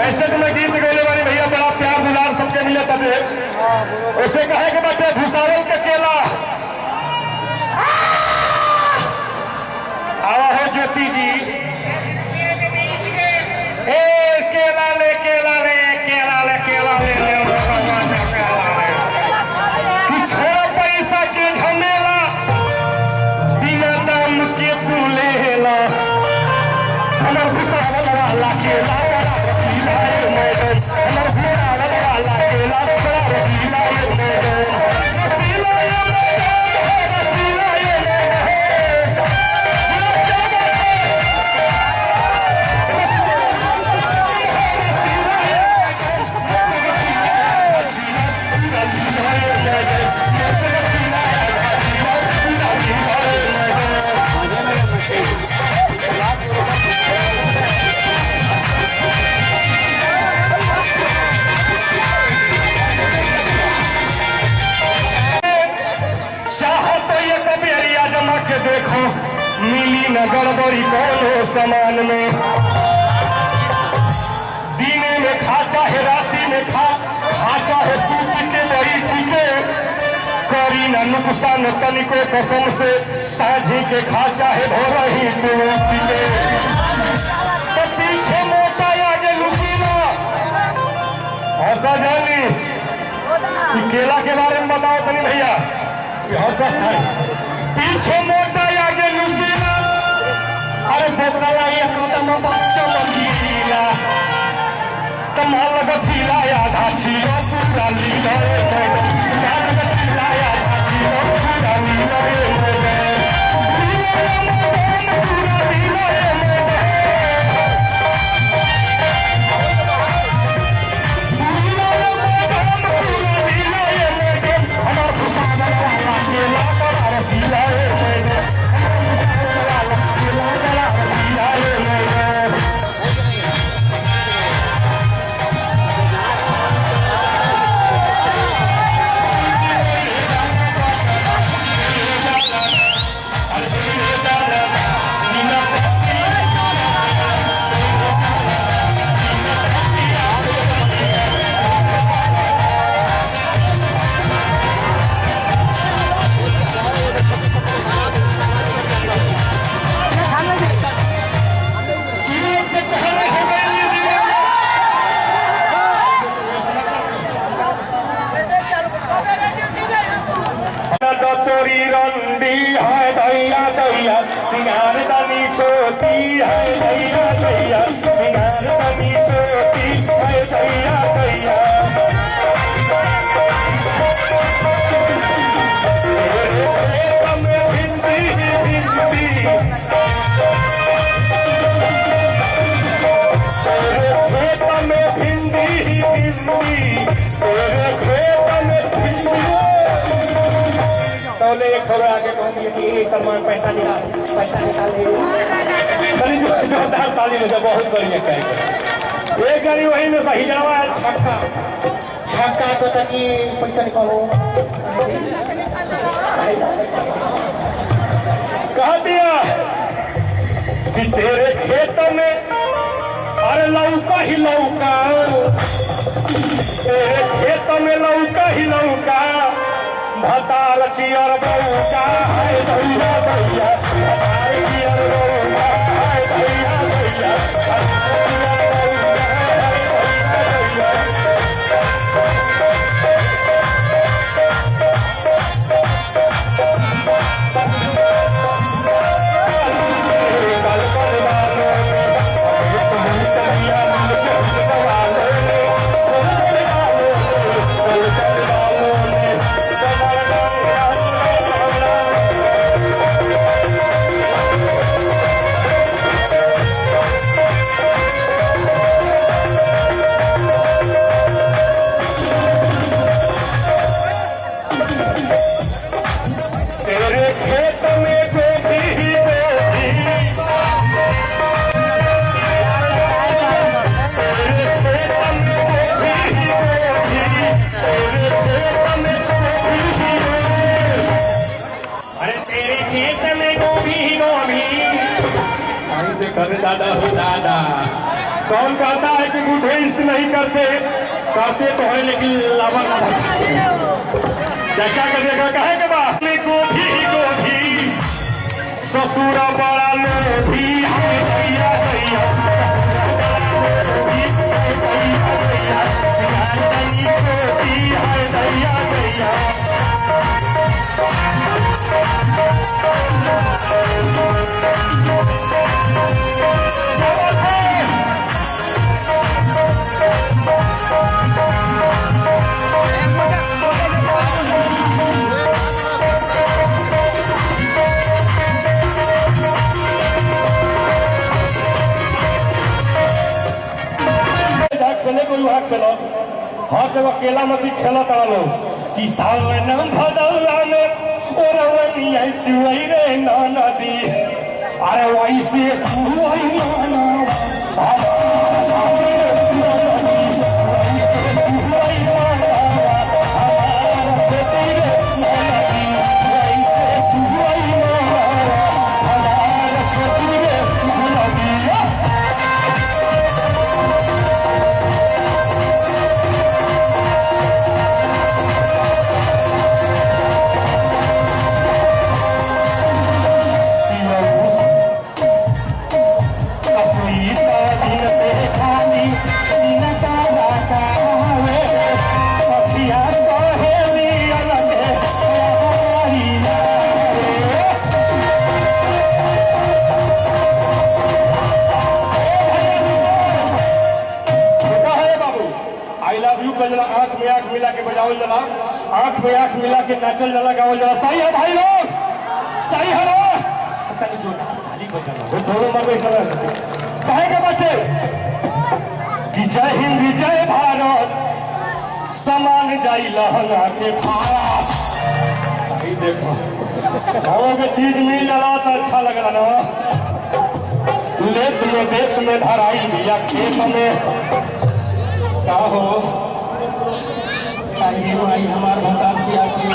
cassette में गीत गए वाली भैया बड़ा प्यार दुलार सबके मिले तबे उसे कहे कि बच्चे भूसावल के केला आवा हो ज्योति जी ए केला ले केला ले केला ले केला ले छोड़ा पैसा के झमेला बिना दाम के तू लेला हमर भूसावल वाला केला देखो मिली न गड़बड़ी कोनो सामान में दिने में खा चाहे राती में खा चाहे सूती के बड़ी ठीके करी न नुकसान तनिको कसम से साझी के खा चाहे भोरही तो ठीके तो पीछे मोटा आगे लुकीला हंसा जानी केला के बारे में बताओ तनी भैया हंसा था पीछे मोटा आगे लुकीला अरे बोतला ये कदम बच्चा मकीला कमाल गठीला आधा छीलो पूरा लीला कमाल गठीला आधा छीलो पूरा लीला तोरी रंडी है दैया दैया सिंगार तनी छोटी है दैया दैया सिंगार तनी छोटी है दैया दैया एक खबर आगे कह दिया कि सलमान पैसा निकाले जोरदार ताली में बहुत बढ़िया कहेगा एक गाड़ी वही में सही जवा छक्का छक्का को तक पैसा निकालो कह दिया कि तेरे खेत में अरे लौका ही लौका तेरे खेत में लौका ही लौका भताल चियर गौका है दैया दैया भताल चियर गौका है दैया दैया कर दादा हो दादा कौन कहता है कि बूढ़े इश्क नहीं करते तो है लेकिन लावा ना चाचा का देखा कहे के बा गोभी ससुरा बड़ा लोभी है दैया दैया छोटी है दैया दैया खेले कोई वहाँ खेलो हर जगह अकेला मत खेला तारा लोग कि सावन भदौरा में ओरवनिया चुई रे ना नदी अरे वैसे आंख में आंख मिला के बजावल जला आंख में आंख मिला के नाचल जला गावल जला सही है भाई लोग सही है ना तनी जो ताली बजाना वो दोनों मर गए कहे के बच्चे कि जय हिंद जय भारत समान जाई लहंगा के फारा भाई देखो गाँव के चीज मिल जाला तो अच्छा लगला ना लेत में देत में धराई दिया खेत में का हो आइए भाई हमार भतार से आके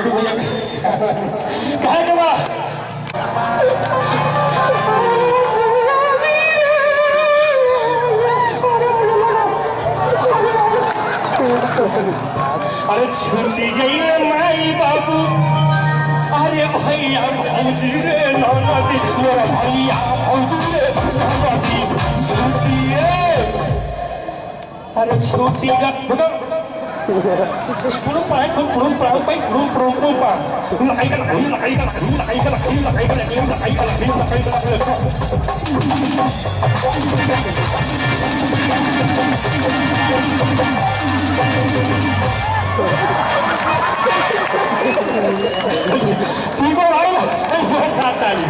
भैया कहे के बा अरे छूटी गई माई बाबू अरे भैया भौजी रे नौनदी मेरा भैया भौजी रे नौनदी छूटी अरे छूटी गा kurung perang baik kurung pang lahaikan tiba lain kata ni